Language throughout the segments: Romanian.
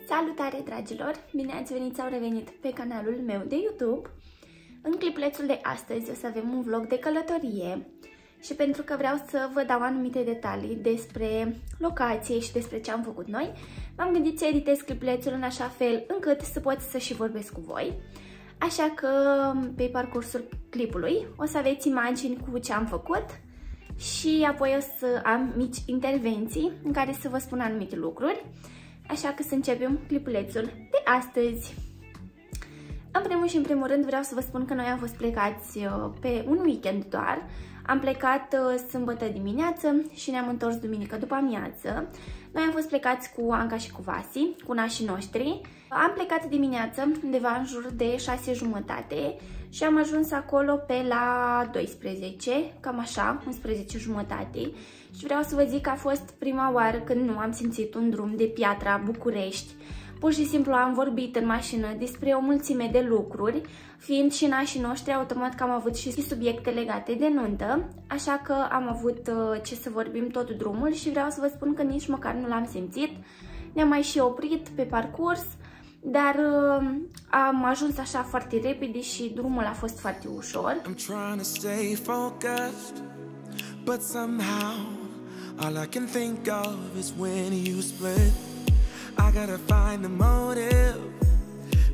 Salutare, dragilor! Bine ați venit sau revenit pe canalul meu de YouTube. În clipulețul de astăzi o să avem un vlog de călătorie și pentru că vreau să vă dau anumite detalii despre locație și despre ce am făcut noi, m-am gândit să editez clipulețul în așa fel încât să pot să și vorbesc cu voi. Așa că pe parcursul clipului o să aveți imagini cu ce am făcut și apoi o să am mici intervenții în care să vă spun anumite lucruri. Așa că să începem clipulețul de astăzi. În primul și în primul rând vreau să vă spun că noi am fost plecați pe un weekend doar. Am plecat sâmbătă dimineață și ne-am întors duminică după amiază. Noi am fost plecați cu Anca și cu Vasi, cu nașii noștri. Am plecat dimineață, undeva în jur de 6:30 și am ajuns acolo pe la 12, cam așa, 11:30. Și vreau să vă zic că a fost prima oară când nu am simțit un drum de piatra București. Pur și simplu am vorbit în mașină despre o mulțime de lucruri, fiind și nașii noștri, automat că am avut și subiecte legate de nuntă, așa că am avut ce să vorbim tot drumul și vreau să vă spun că nici măcar nu l-am simțit. Ne-am mai și oprit pe parcurs, dar am ajuns așa foarte repede și drumul a fost foarte ușor. But somehow all I can think of is when you split. I gotta find the motive,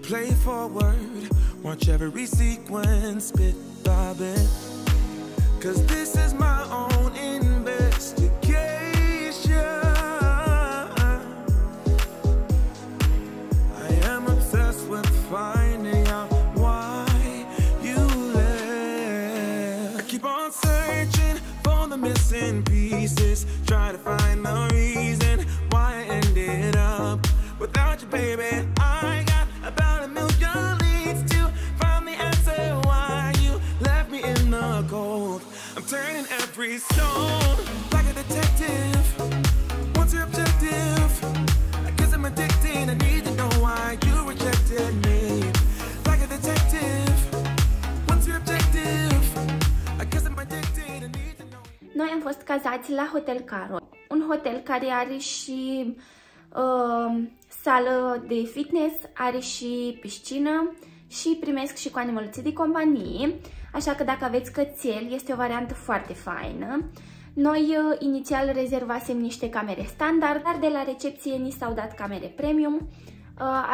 play forward, watch every sequence bit by bit, 'cause this is my own investigation. I am obsessed with finding out why you left. I keep on searching for the missing pieces, try to find the reason why I ended up without you, baby. I got about a million leads to find the answer why you left me in the cold. I'm turning every stone like a detective. What's your objective? I guess I'm addicted. I need to know why you rejected me. Like a detective. What's your objective? I guess I'm addicted. I need to know. Noi am fost cazați la Hotel Caro, un hotel care are și sală de fitness, are și piscină și primesc și cu animăluțe de companie, așa că dacă aveți cățeli este o variantă foarte faină. Noi inițial rezervasem niște camere standard, dar de la recepție ni s-au dat camere premium,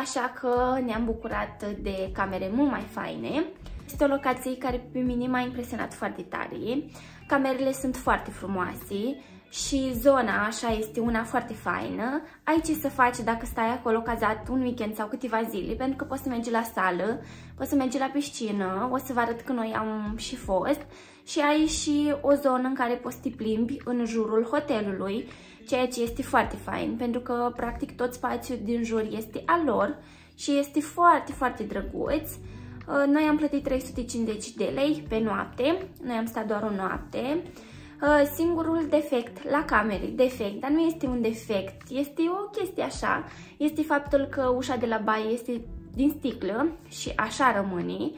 așa că ne-am bucurat de camere mult mai faine. Este o locație care pe mine m-a impresionat foarte tare. Camerele sunt foarte frumoase și zona așa este una foarte faină. Ai ce să faci dacă stai acolo cazat un weekend sau câteva zile, pentru că poți să mergi la sală, poți să mergi la piscină, o să vă arăt că noi am și fost, și ai și o zonă în care poți să te plimbi în jurul hotelului, ceea ce este foarte fain, pentru că practic tot spațiul din jur este al lor și este foarte, foarte drăguț. Noi am plătit 350 de lei pe noapte, noi am stat doar o noapte. Singurul defect la camere, dar nu este un defect, este o chestie așa, este faptul că ușa de la baie este din sticlă și așa rămâne.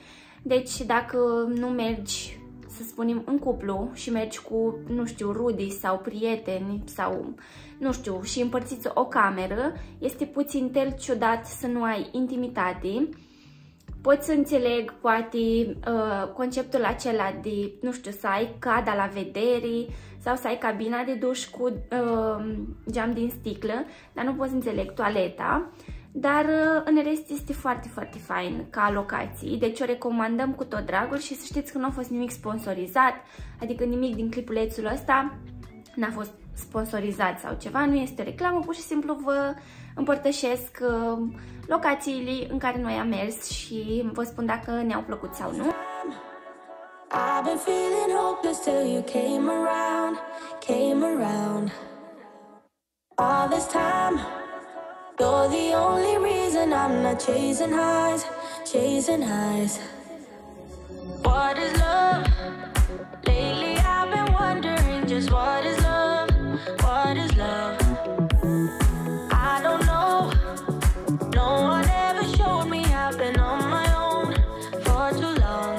Deci dacă nu mergi, să spunem, în cuplu și mergi cu, nu știu, rude sau prieteni sau, nu știu, și împărțiți o cameră, este puțin tel ciudat să nu ai intimitate. Pot să înțeleg, poate, conceptul acela de, nu știu, să ai cada la vedere sau să ai cabina de duș cu geam din sticlă, dar nu pot să înțeleg toaleta. Dar, în rest, este foarte, foarte fain ca locații, deci o recomandăm cu tot dragul și să știți că nu a fost nimic sponsorizat, adică nimic din clipulețul ăsta n-a fost sponsorizat sau ceva, nu este o reclamă, pur și simplu vă împărtășesc locațiile în care noi am mers și vă spun dacă ne-au plăcut sau nu. I've been feeling hopeless till you came around. All this time, you're the only reason I'm not chasing highs. What is love? Lately I've been wondering just what is love? What is love? I don't know. No one ever showed me. I've been on my own for too long.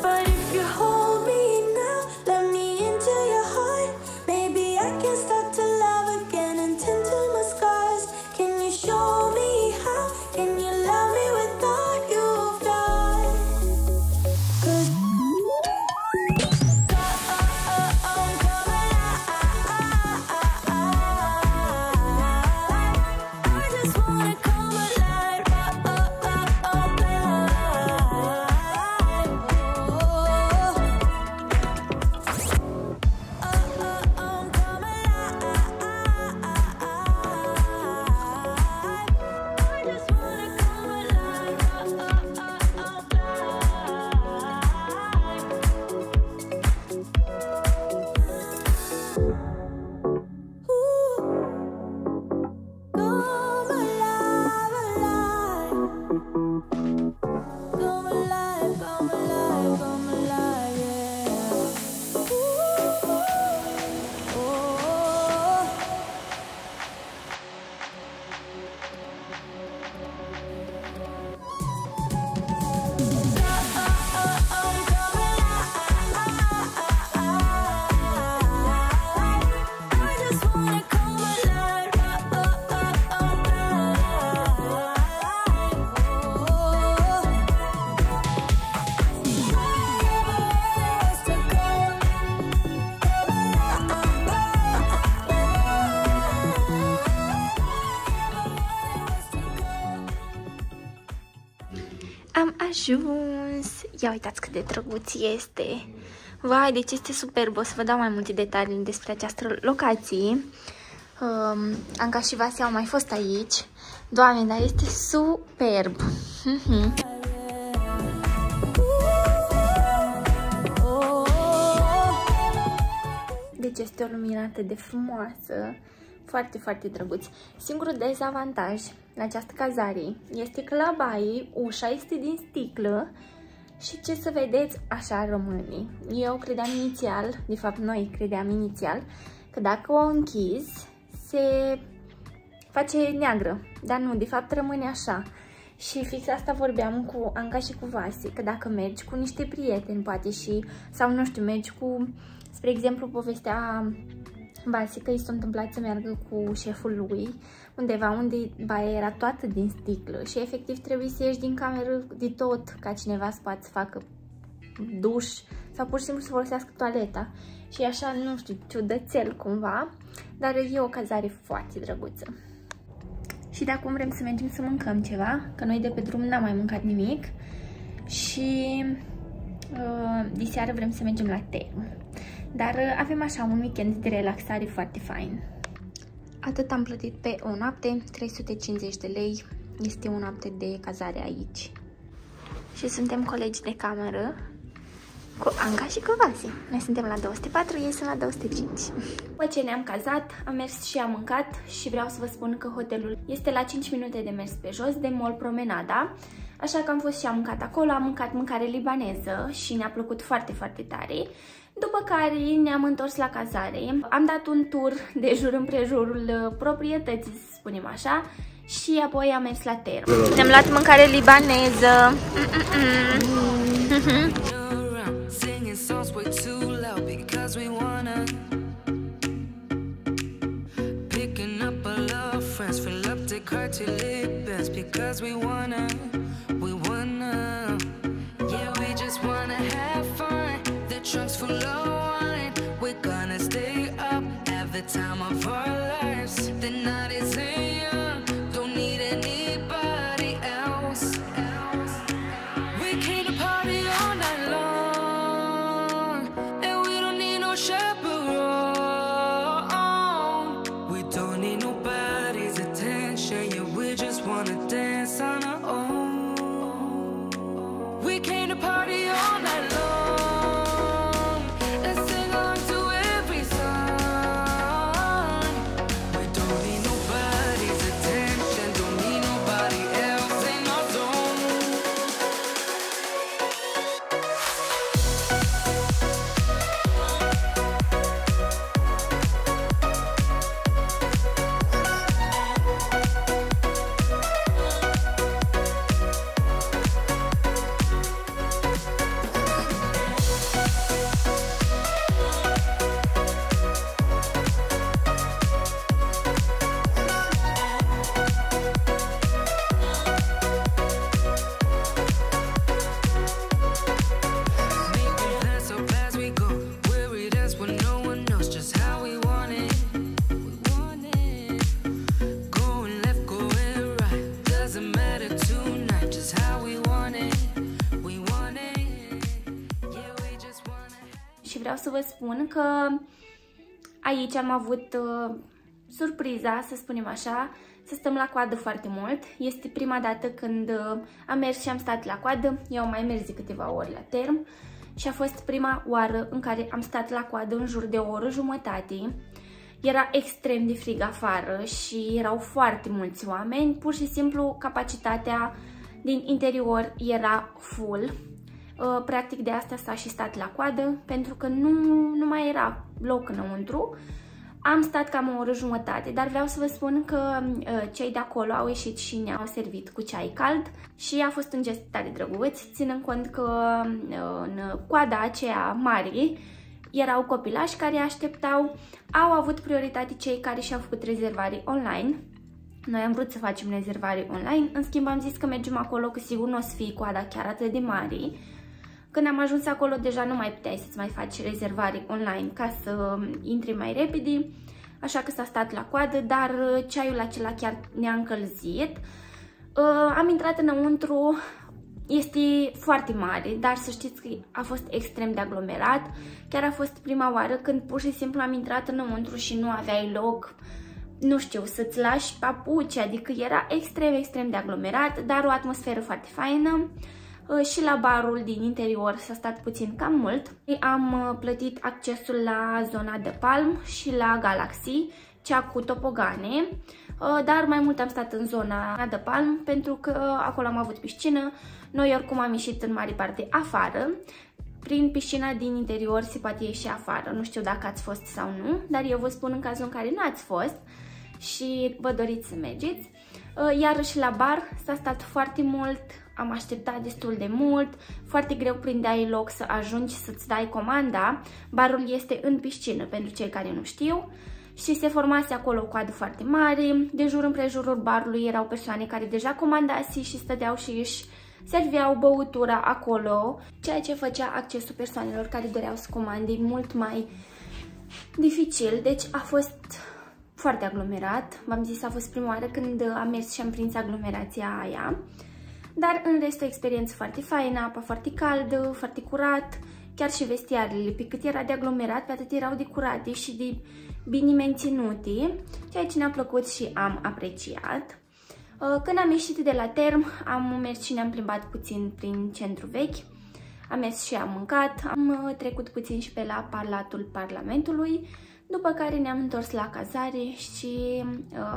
But if you hold me now, let me into your heart. Maybe I can start to love again and tend to my scars. Can you show me Am ajuns! Ia uitați cât de drăguț este! Vai, deci este superb! O să vă dau mai multe detalii despre această locație. Anca și Vasi au mai fost aici. Doamne, dar este superb! Deci este o lumină atât de frumoasă. Foarte, foarte drăguț. Singurul dezavantaj la această cazare este că la baie ușa este din sticlă și ce să vedeți, așa rămâne. Eu credeam inițial, de fapt noi credeam inițial, că dacă o închizi se face neagră, dar nu, de fapt rămâne așa. Și fix asta vorbeam cu Anca și cu Vasi, că dacă mergi cu niște prieteni, poate și, sau nu știu, mergi cu, spre exemplu, povestea Vasi că i s-a întâmplat să meargă cu șeful lui undeva unde baia era toată din sticlă și efectiv trebuie să ieși din cameră de tot ca cineva să poată să facă duș sau pur și simplu să folosească toaleta și așa, nu știu, ciudățel cumva, dar e o cazare foarte drăguță. Și de acum vrem să mergem să mâncăm ceva, că noi de pe drum n-am mai mâncat nimic și diseară vrem să mergem la term. Dar avem așa un weekend de relaxare foarte fain. Atât am plătit pe o noapte, 350 de lei, este o noapte de cazare aici. Și suntem colegi de cameră cu Anca și cu Vasi. Noi suntem la 204, ei sunt la 205. După ce ne-am cazat, am mers și am mâncat și vreau să vă spun că hotelul este la 5 minute de mers pe jos de Mall Promenada. Așa că am fost și am mâncat acolo, am mâncat mâncare libaneză și ne-a plăcut foarte, foarte tare. După care ne-am întors la cazare, am dat un tur de jur împrejurul proprietății, să spunem așa, și apoi am mers la term. Ne-am luat mâncare libaneză. Trunks full of wine, we're gonna stay up, have the time of our lives. The night is young, don't need anybody else. We came to party all night long, and we don't need no chaperone. We don't need nobody's attention, yeah, we just wanna dance on our own. We came to party all night long. vreau să vă spun că aici am avut surpriza, să spunem așa, să stăm la coadă foarte mult. Este prima dată când am mers și am stat la coadă. Eu am mai mers de câteva ori la term și a fost prima oară în care am stat la coadă în jur de o oră jumătate. Era extrem de frig afară și erau foarte mulți oameni. Pur și simplu capacitatea din interior era full. Practic de asta s-a și stat la coadă, pentru că nu mai era loc înăuntru. Am stat cam o oră jumătate, dar vreau să vă spun că cei de acolo au ieșit și ne-au servit cu ceai cald și a fost un gest tare drăguț, ținând cont că în coada aceea mare erau copilași care așteptau. Au avut prioritate cei care și-au făcut rezervare online. Noi am vrut să facem rezervare online, în schimb am zis că mergem acolo, că sigur nu o să fie coada chiar atât de mare. Când am ajuns acolo, deja nu mai puteai să-ți mai faci rezervare online ca să intri mai repede, așa că s-a stat la coadă, dar ceaiul acela chiar ne-a încălzit. Am intrat înăuntru, este foarte mare, dar să știți că a fost extrem de aglomerat. Chiar a fost prima oară când pur și simplu am intrat înăuntru și nu aveai loc, nu știu, să-ți lași papuci, adică era extrem de aglomerat, dar o atmosferă foarte faină. Și la barul din interior s-a stat puțin cam mult. Am plătit accesul la zona de Palm și la Galaxy, cea cu topogane, dar mai mult am stat în zona de Palm pentru că acolo am avut piscină. Noi oricum am ieșit în mare parte afară. Prin piscina din interior se poate ieși afară. Nu știu dacă ați fost sau nu, dar eu vă spun în cazul în care nu ați fost și vă doriți să mergeți. Iarăși la bar s-a stat foarte mult, am așteptat destul de mult, foarte greu prindeai loc să ajungi să-ți dai comanda. Barul este în piscină, pentru cei care nu știu, și se formase acolo o coadă foarte mare. De jur împrejurul barului erau persoane care deja comandase și stăteau și își serveau băutura acolo, ceea ce făcea accesul persoanelor care doreau să comande mult mai dificil. Deci a fost foarte aglomerat. V-am zis, a fost prima oară când am mers și am prins aglomerația aia. Dar în rest o experiență foarte faină, apa foarte caldă, foarte curat, chiar și vestiarele, pe cât era de aglomerat, pe atât erau de curate și de bine menținute, ceea ce ne-a plăcut și am apreciat. Când am ieșit de la term, am mers și ne-am plimbat puțin prin centru vechi, am mers și am mâncat, am trecut puțin și pe la Palatul Parlamentului, după care ne-am întors la cazare și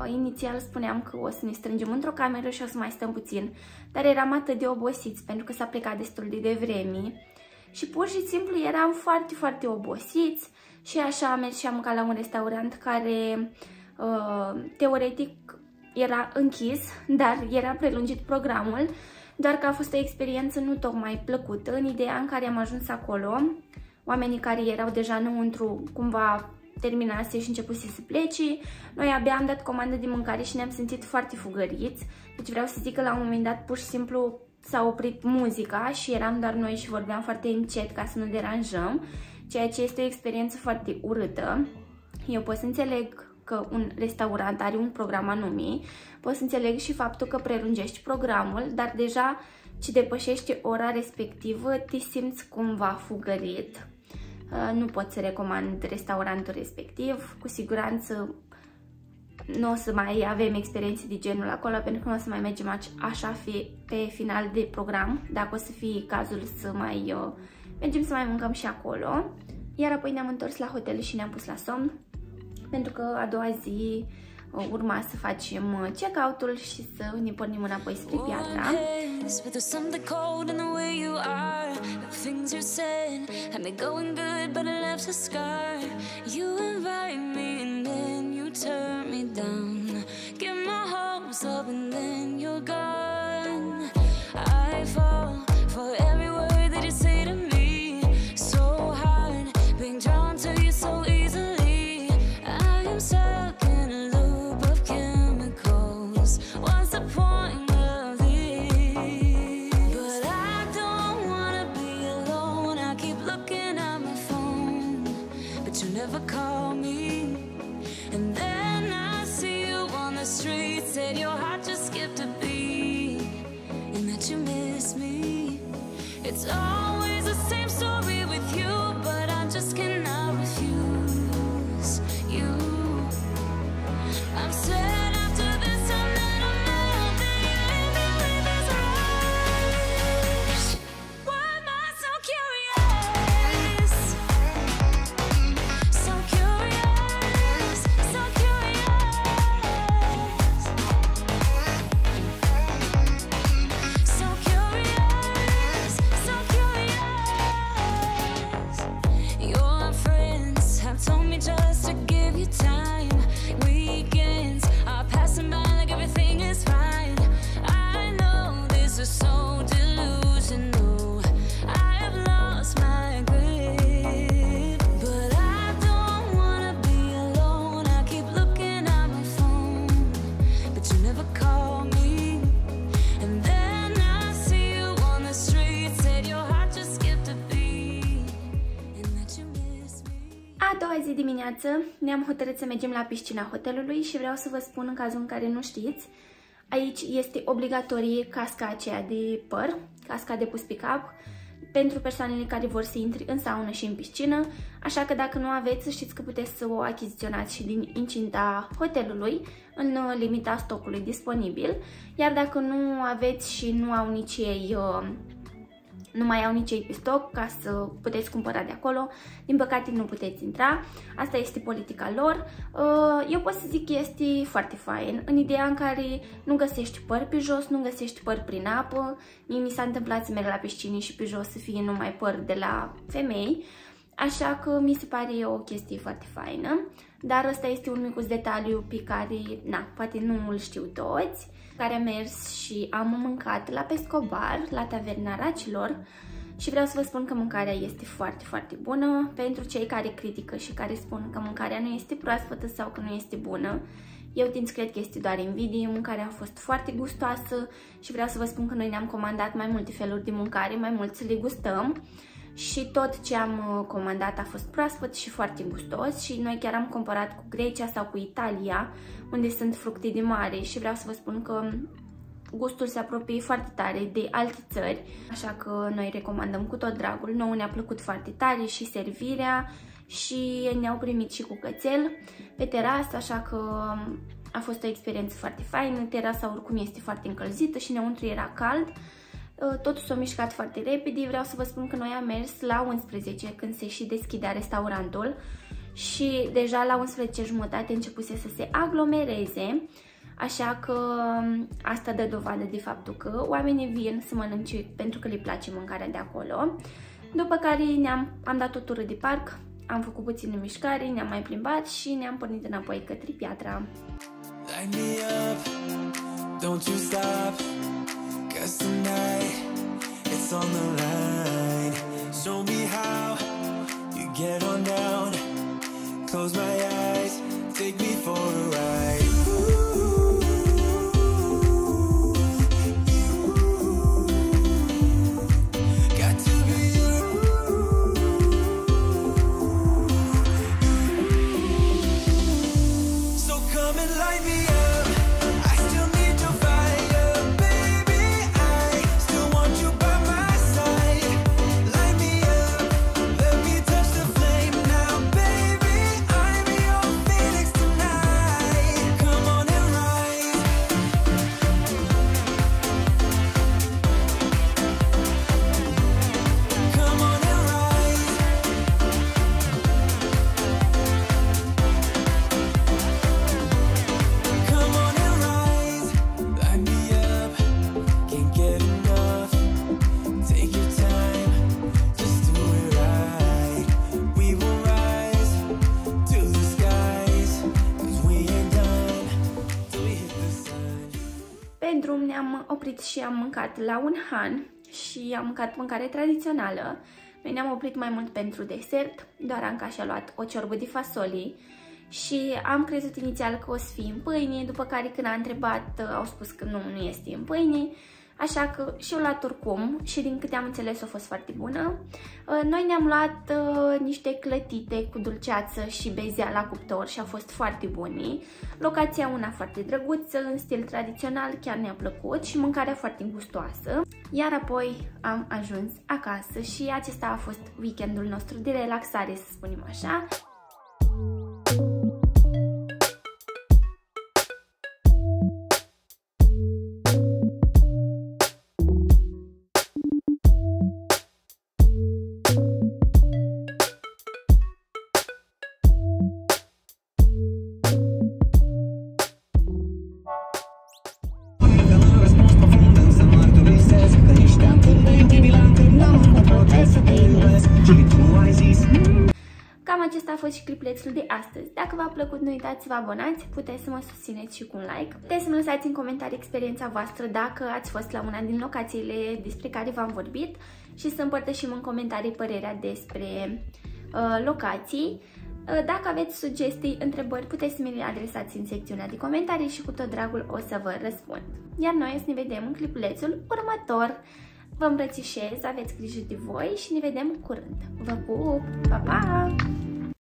inițial spuneam că o să ne strângem într-o cameră și o să mai stăm puțin, dar eram atât de obosiți pentru că s-a plecat destul de devreme și pur și simplu eram foarte obosiți și așa am mers și am mâncat la un restaurant care teoretic era închis, dar era prelungit programul, doar că a fost o experiență nu tocmai plăcută, în ideea în care am ajuns acolo, oamenii care erau deja înăuntru cumva terminase și începuse să plece, noi abia am dat comandă de mâncare și ne-am simțit foarte fugăriți, deci vreau să zic că la un moment dat pur și simplu s-a oprit muzica și eram doar noi și vorbeam foarte încet ca să nu deranjăm, ceea ce este o experiență foarte urâtă. Eu pot să înțeleg că un restaurant are un program anume, pot să înțeleg și faptul că prelungești programul, dar deja ce depășești ora respectivă te simți cumva fugărit. Nu pot să recomand restaurantul respectiv, cu siguranță nu o să mai avem experiențe de genul acolo, pentru că nu o să mai mergem așa pe final de program, dacă o să fie cazul să mai mergem să mai mâncăm și acolo. Iar apoi ne-am întors la hotel și ne-am pus la somn, pentru că a doua zi urma să facem check-out-ul și să ne pornim înapoi spre Piatra. It's always the same story with you, but I'm just just cannot refuse you. I'm sad after this time that I'm out that you leave me with this rush. Why am I so curious? So curious, so curious. So curious, so curious. Your friends have told me just to give you time. Weekends are passing by like everything is fine. I know this is so delusional. I have lost my grip, but I don't wanna be alone. I keep looking at my phone, but you never call me. And then I see you on the street, said your heart just skipped a beat, and that you miss me. A doua zi dimineață ne-am hotărât să mergem la piscina hotelului și vreau să vă spun, în cazul în care nu știți, aici este obligatorie casca aceea de păr, casca de pus pick-up, pentru persoanele care vor să intre în saună și în piscină, așa că dacă nu aveți, să știți că puteți să o achiziționați și din incinta hotelului, în limita stocului disponibil, iar dacă nu aveți și nu au nici ei... nu mai au nici ei pe stoc ca să puteți cumpăra de acolo, din păcate nu puteți intra, asta este politica lor. Eu pot să zic că este foarte fain, în ideea în care nu găsești păr pe jos, nu găsești păr prin apă. Mie mi s-a întâmplat să merg la piscine și pe jos să fie numai păr de la femei, așa că mi se pare o chestie foarte faină, dar ăsta este un micuț detaliu pe care, na, poate nu îl știu toți, care am mers și am mâncat la Pescobar, la Taverna Racilor, și vreau să vă spun că mâncarea este foarte, foarte bună. Pentru cei care critică și care spun că mâncarea nu este proaspătă sau că nu este bună, eu tind să cred că este doar invidie. Mâncarea a fost foarte gustoasă și vreau să vă spun că noi ne-am comandat mai multe feluri de mâncare, mai mult să le gustăm. Și tot ce am comandat a fost proaspăt și foarte gustos și noi chiar am comparat cu Grecia sau cu Italia, unde sunt fructe de mare, și vreau să vă spun că gustul se apropie foarte tare de alte țări, așa că noi recomandăm cu tot dragul. Nouă ne-a plăcut foarte tare și servirea și ne-au primit și cu cățel pe terasă, așa că a fost o experiență foarte faină. Terasa oricum este foarte încălzită și înăuntru era cald. Totul s-a mișcat foarte repede. Vreau să vă spun că noi am mers la 11 când se și deschidea restaurantul și deja la 11:30 începuse să se aglomereze, așa că asta dă dovadă de faptul că oamenii vin să mănânce pentru că le place mâncarea de acolo. După care am dat o tură de parc, am făcut puțină mișcare, ne-am mai plimbat și ne-am pornit înapoi către Piatra. Light me up, don't you stop, 'cause tonight it's on the line. Show me how you get on down. Close my eyes, take me for a ride. Got to be you. So come and light me up. I still need your fire, baby. I still want you by my side. Light me up, let me touch the flame now, baby. I'm your phoenix tonight. Come on and rise. Come on and rise. Come on and rise. Light me up, can't get enough. Take your time, just do it right. We will rise to the skies, 'cause we ain't done till we hit the sun. Pe drum ne-am oprit și am mâncat la un han și am mâncat mâncare tradițională. Noi ne-am oprit mai mult pentru desert, doar Anca și-a luat o ciorbă de fasoli și am crezut inițial că o să fie în pâine, după care când a întrebat au spus că nu este în pâine. așa că și eu luat oricum și din câte am înțeles a fost foarte bună. Noi ne-am luat niște clătite cu dulceață și bezea la cuptor și au fost foarte bune. Locația una foarte drăguță, în stil tradițional, chiar ne-a plăcut și mâncarea foarte gustoasă. Iar apoi am ajuns acasă și acesta a fost weekendul nostru de relaxare, să spunem așa. Cam acesta a fost și clipulețul de astăzi. Dacă v-a plăcut, nu uitați să vă abonați, puteți să mă susțineți și cu un like. Puteți să-mi lăsați în comentarii experiența voastră dacă ați fost la una din locațiile despre care v-am vorbit și să împărtășim în comentarii părerea despre locații. Dacă aveți sugestii, întrebări, puteți să mi le adresați în secțiunea de comentarii și cu tot dragul o să vă răspund. Iar noi o să ne vedem în clipulețul următor. Vă îmbrățișez, aveți grijă de voi și ne vedem curând. Vă pup! Pa, pa!